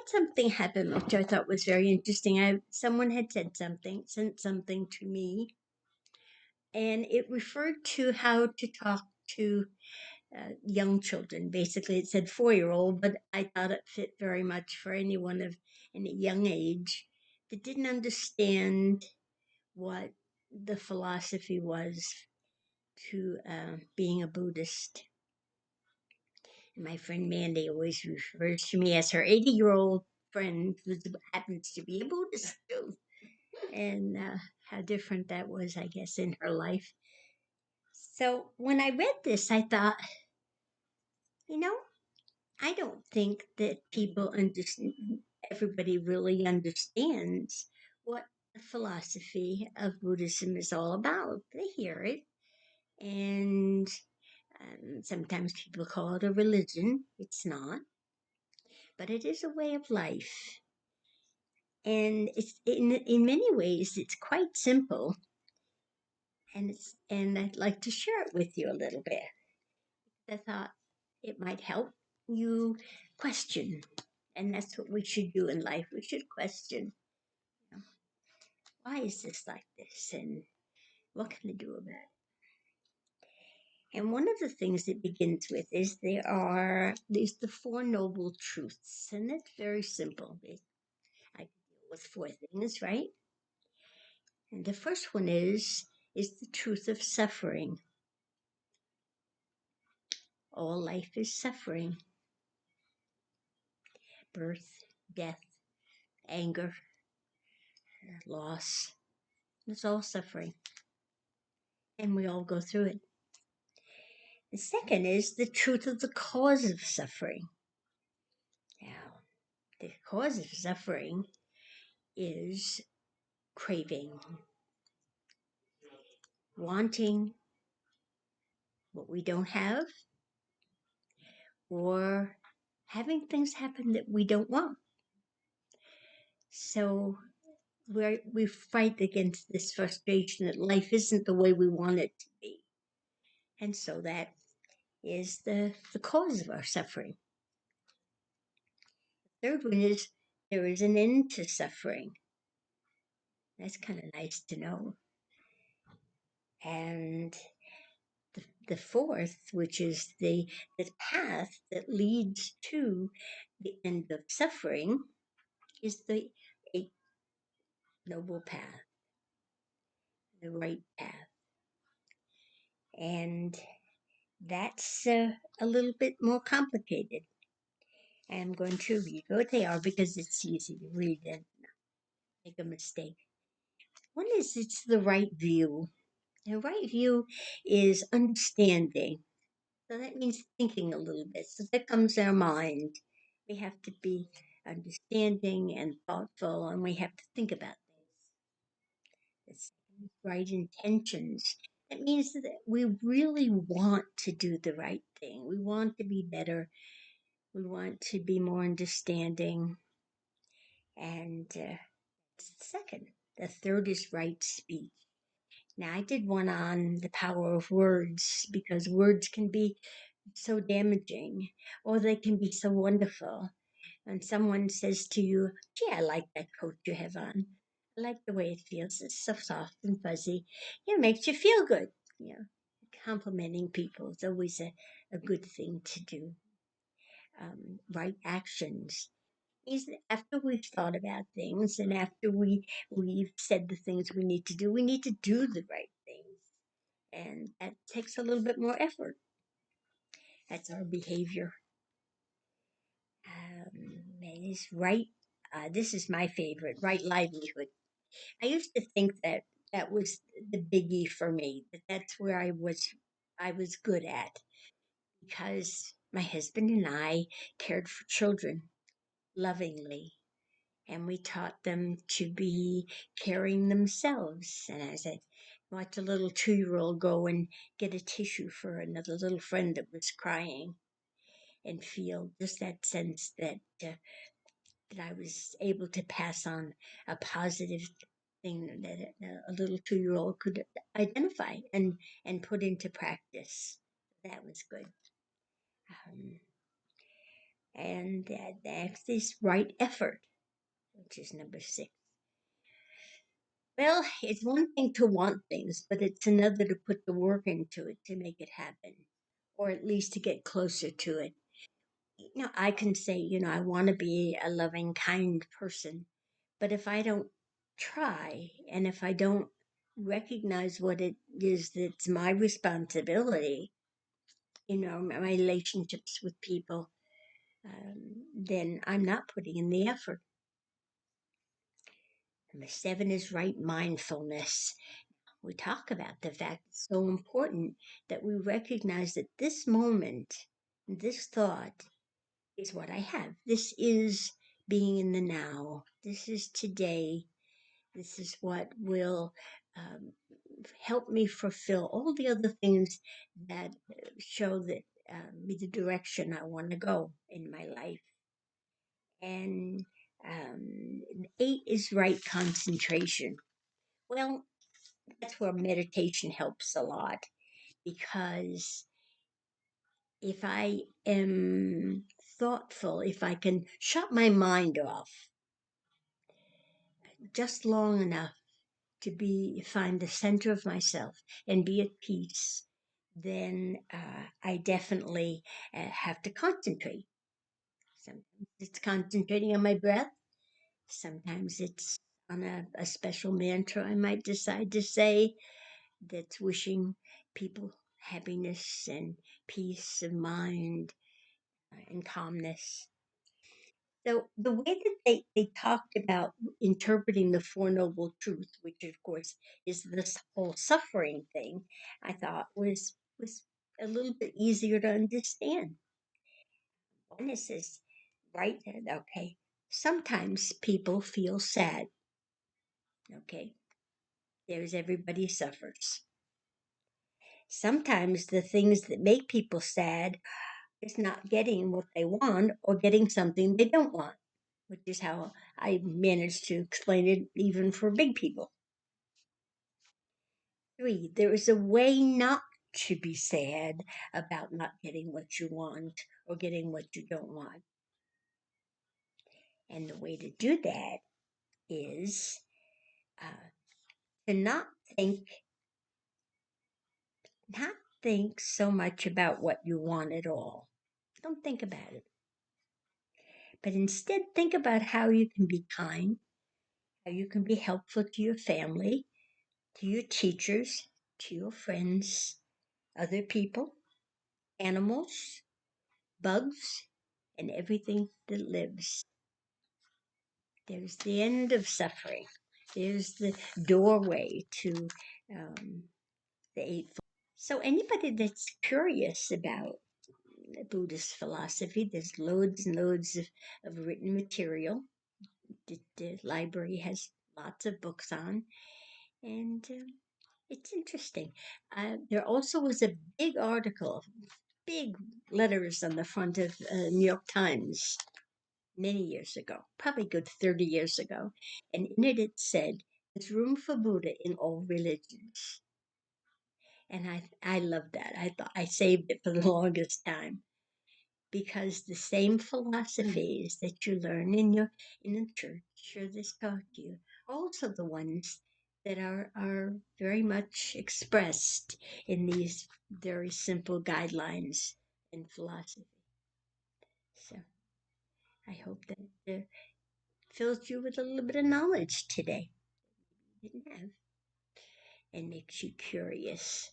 something happen which I thought was very interesting. Someone had sent something to me, and it referred to how to talk to young children. Basically, it said 4-year-old, but I thought it fit very much for anyone of any young age that didn't understand what the philosophy was to being a Buddhist. And my friend Mandy always refers to me as her 80-year-old friend who happens to be a Buddhist too. And how different that was, I guess, in her life. So when I read this, I thought, you know, I don't think that everybody really understands what the philosophy of Buddhism is all about. They hear it, and sometimes people call it a religion. It's not, but it is a way of life. And it's in many ways it's quite simple, and I'd like to share it with you a little bit. I thought it might help you question, and that's what we should do in life. We should question, you know, why is this like this, and what can I do about it? And one of the things it begins with is there's the Four Noble Truths, and it's very simple. I can deal with four things, right? And the first one is the truth of suffering. All life is suffering. Birth, death, anger, loss. It's all suffering. And we all go through it. The second is the truth of the cause of suffering. Now, the cause of suffering is craving, wanting what we don't have, or having things happen that we don't want. So we fight against this frustration that life isn't the way we want it to be. And so that is the cause of our suffering. The third one is there is an end to suffering. That's kind of nice to know. And the fourth, which is the path that leads to the end of suffering, is the Eighth Noble Path, the right path. And that's a little bit more complicated. I'm going to read what they are because it's easy to read and make a mistake. One is it's the right view. The right view is understanding. So that means thinking a little bit. So that comes our mind. We have to be understanding and thoughtful, and we have to think about things. It's right intentions. It means that we really want to do the right thing. We want to be better. We want to be more understanding. And second, the third is right speech. Now, I did one on the power of words because words can be so damaging or they can be so wonderful. And someone says to you, gee, I like that coat you have on. I like the way it feels. It's so soft and fuzzy. It makes you feel good. You know, complimenting people is always a good thing to do. Right actions is after we've thought about things and after we've said the things we need to do the right things. And that takes a little bit more effort. That's our behavior. Is right. This is my favorite, right livelihood. I used to think that that was the biggie for me, that that's where I was good at because my husband and I cared for children lovingly and we taught them to be caring themselves. And I said, watch a little 2-year-old go and get a tissue for another little friend that was crying and feel just that sense that I was able to pass on a positive thing that a little 2-year-old could identify and put into practice. That was good. And that next is right effort, which is number 6. Well, it's one thing to want things, but it's another to put the work into it to make it happen, or at least to get closer to it. I can say, I want to be a loving, kind person, but if I don't try and if I don't recognize what it is that's my responsibility, my relationships with people, then I'm not putting in the effort. Number 7 is right mindfulness. We talk about the fact it's so important that we recognize that this moment, this thought is what I have. This is being in the now. This is today. This is what will um, help me fulfill all the other things that show that me the direction I want to go in my life. And 8 is right concentration. Well, that's where meditation helps a lot because if I am thoughtful, if I can shut my mind off just long enough to find the center of myself and be at peace, then I definitely have to concentrate. Sometimes it's concentrating on my breath. Sometimes it's on a special mantra I might decide to say that's wishing people happiness and peace of mind and calmness. So the way that they talked about interpreting the Four Noble Truths, which of course is this whole suffering thing, I thought was a little bit easier to understand. One is this, right? Okay. Sometimes people feel sad. Okay. There's everybody suffers. Sometimes the things that make people sad is not getting what they want or getting something they don't want, which is how I managed to explain it even for big people. 3, there is a way not to be sad about not getting what you want or getting what you don't want. And the way to do that is to think, not think so much about what you want at all. Don't think about it. But instead, think about how you can be kind, how you can be helpful to your family, to your teachers, to your friends, other people, animals, bugs, and everything that lives. There's the end of suffering. There's the doorway to the Eightfold. So, anybody that's curious about Buddhist philosophy, there's loads and loads of written material. The library has lots of books on, and it's interesting. There also was a big article, big letters on the front of New York Times many years ago, probably good 30 years ago. And in it, it said, there's room for Buddha in all religions. And I love that. I thought I saved it for the longest time because the same philosophies that you learn in the church or this taught you are also the ones that are very much expressed in these very simple guidelines in philosophy. So I hope that fills you with a little bit of knowledge today you didn't have and makes you curious.